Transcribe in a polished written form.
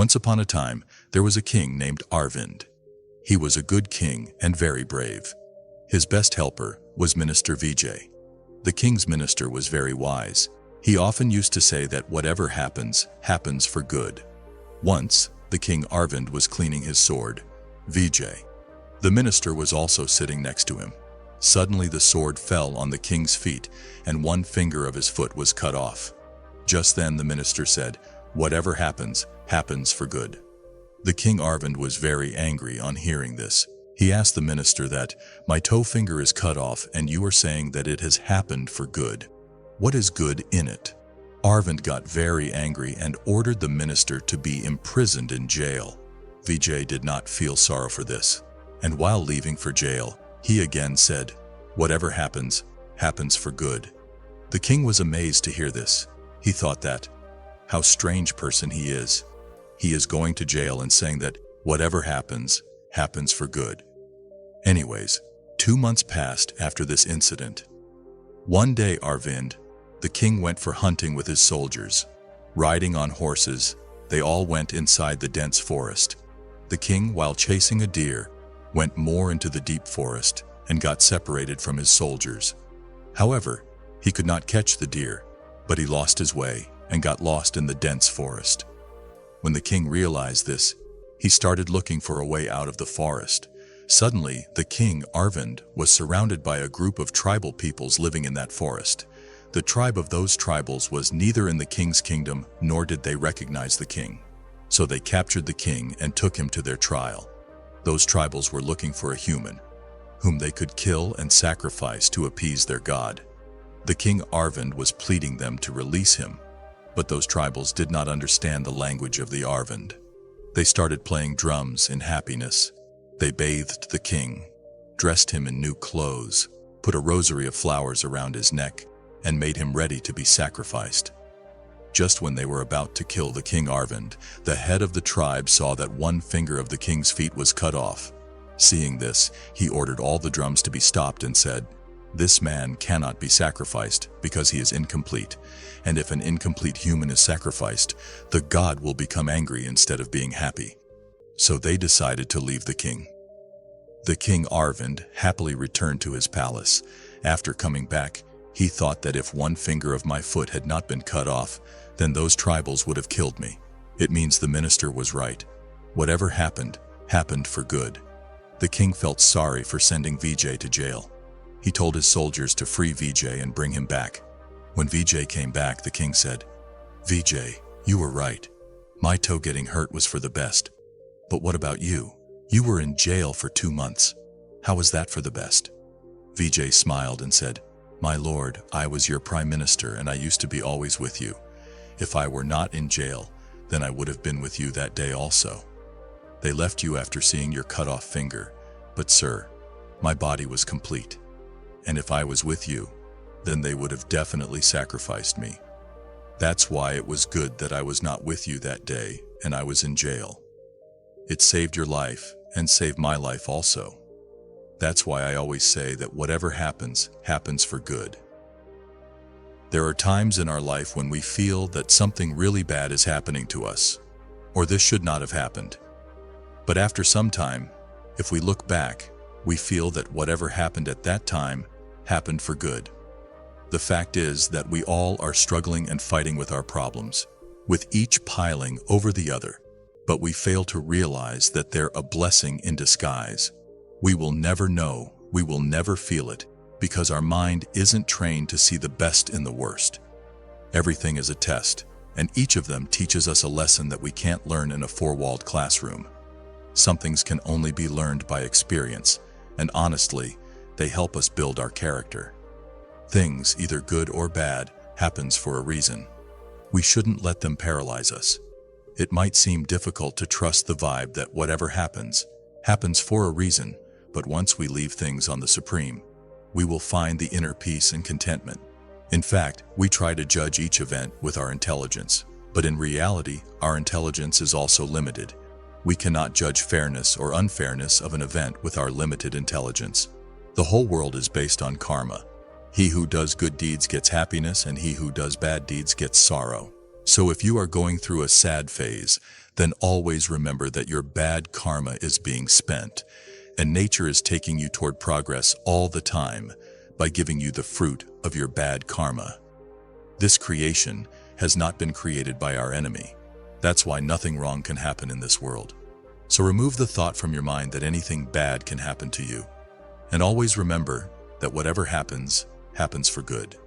Once upon a time, there was a king named Arvind. He was a good king and very brave. His best helper was Minister Vijay. The king's minister was very wise. He often used to say that whatever happens, happens for good. Once, the King Arvind was cleaning his sword, Vijay. The minister was also sitting next to him. Suddenly the sword fell on the king's feet, and one finger of his foot was cut off. Just then the minister said, "Whatever happens, happens for good." The King Arvind was very angry on hearing this. He asked the minister that, "My toe finger is cut off and you are saying that it has happened for good. What is good in it?" Arvind got very angry and ordered the minister to be imprisoned in jail. Vijay did not feel sorrow for this, and while leaving for jail, he again said, "Whatever happens, happens for good." The king was amazed to hear this. He thought that, how strange person he is. He is going to jail and saying that whatever happens, happens for good. Anyways, 2 months passed after this incident. One day Arvind, the king, went for hunting with his soldiers. Riding on horses, they all went inside the dense forest. The king, while chasing a deer, went more into the deep forest and got separated from his soldiers. However, he could not catch the deer, but he lost his way and got lost in the dense forest. When the king realized this, he started looking for a way out of the forest. Suddenly, the King Arvind was surrounded by a group of tribal peoples living in that forest. The tribe of those tribals was neither in the king's kingdom nor did they recognize the king. So they captured the king and took him to their trial. Those tribals were looking for a human, whom they could kill and sacrifice to appease their god. The King Arvind was pleading them to release him, but those tribals did not understand the language of the Arvind. They started playing drums in happiness. They bathed the king, dressed him in new clothes, put a rosary of flowers around his neck, and made him ready to be sacrificed. Just when they were about to kill the King Arvind, the head of the tribe saw that one finger of the king's feet was cut off. Seeing this, he ordered all the drums to be stopped and said, "This man cannot be sacrificed because he is incomplete, and if an incomplete human is sacrificed, the god will become angry instead of being happy." So they decided to leave the king. The King Arvind happily returned to his palace. After coming back, he thought that if one finger of my foot had not been cut off, then those tribals would have killed me. It means the minister was right. Whatever happened, happened for good. The king felt sorry for sending Vijay to jail. He told his soldiers to free Vijay and bring him back. When Vijay came back, the king said, "Vijay, you were right. My toe getting hurt was for the best. But what about you? You were in jail for 2 months. How was that for the best?" Vijay smiled and said, "My lord, I was your prime minister and I used to be always with you. If I were not in jail, then I would have been with you that day also. They left you after seeing your cut-off finger, but sir, my body was complete. And if I was with you, then they would have definitely sacrificed me. That's why it was good that I was not with you that day and I was in jail. It saved your life and saved my life also. That's why I always say that whatever happens, happens for good." There are times in our life when we feel that something really bad is happening to us, or this should not have happened. But after some time, if we look back, we feel that whatever happened at that time happened for good. The fact is that we all are struggling and fighting with our problems, with each piling over the other, but we fail to realize that they're a blessing in disguise. We will never know, we will never feel it, because our mind isn't trained to see the best in the worst. Everything is a test, and each of them teaches us a lesson that we can't learn in a four-walled classroom. Some things can only be learned by experience, and honestly, they help us build our character. Things, either good or bad, happens for a reason. We shouldn't let them paralyze us. It might seem difficult to trust the vibe that whatever happens, happens for a reason, but once we leave things on the Supreme, we will find the inner peace and contentment. In fact, we try to judge each event with our intelligence, but in reality, our intelligence is also limited. We cannot judge fairness or unfairness of an event with our limited intelligence. The whole world is based on karma. He who does good deeds gets happiness, and he who does bad deeds gets sorrow. So if you are going through a sad phase, then always remember that your bad karma is being spent, and nature is taking you toward progress all the time by giving you the fruit of your bad karma. This creation has not been created by our enemy. That's why nothing wrong can happen in this world. So remove the thought from your mind that anything bad can happen to you. And always remember that whatever happens, happens for good.